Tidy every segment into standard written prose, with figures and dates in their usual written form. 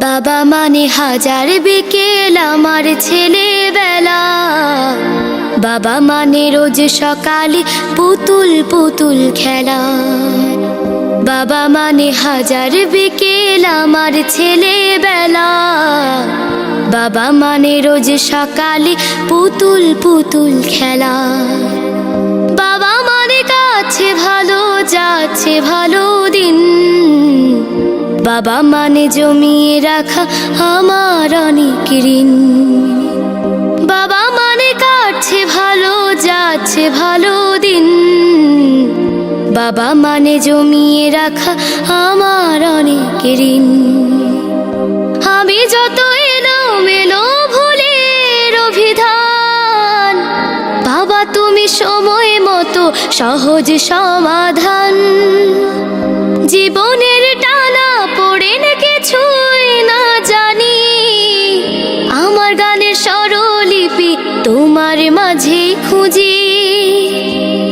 বাবা মানে হাজার বিকেল আমার ছেলেবেলা। বাবা মানে রোজ সকালে পুতুল পুতুল খেলা। বাবা মানে হাজার বিকেল আমার ছেলেবেলা। বাবা মানে রোজ সকালে পুতুল পুতুল খেলা। বাবা মানে কাছে ভালো যাচ্ছে ভালো দিন। বাবা মানে জমিয়ে রাখা আমার অনেক ঋণ। বাবা মানে কাটছে ভালো যাচ্ছে ভালো দিন। বাবা মানে জমিয়ে রাখা আমার অনেক ঋণ। আমি যত এলোমেলো ভুলের অভিধান, বাবা তুমি সময় মতো সহজ সমাধান। জীবনের টানা পড়ে না কিছুই না জানি, আমার গানের স্বরলিপি তোমার মাঝে খুঁজি।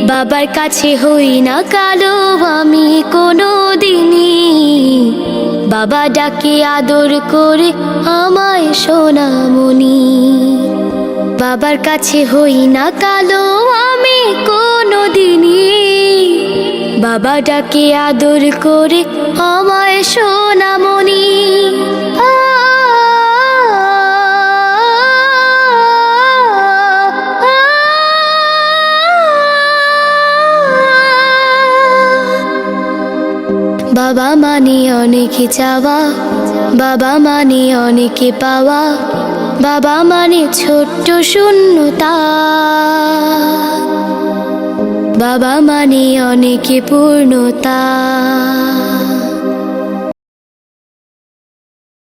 বাবার কাছে হই না কালো আমি কোনো দিনই, বাবা ডাকে আদর করে আমায় সোনামণি। বাবার কাছে হই না কালো আমি কোনো দিনই, বাবা ডাকে আদর করে আমায় সোনামণি। বাবা মানে অনেক চাওয়া, বাবা মানে অনেক পাওয়া। বাবা মানে ছোট্ট শূন্যতা, বাবা মানে অনেক পূর্ণতা।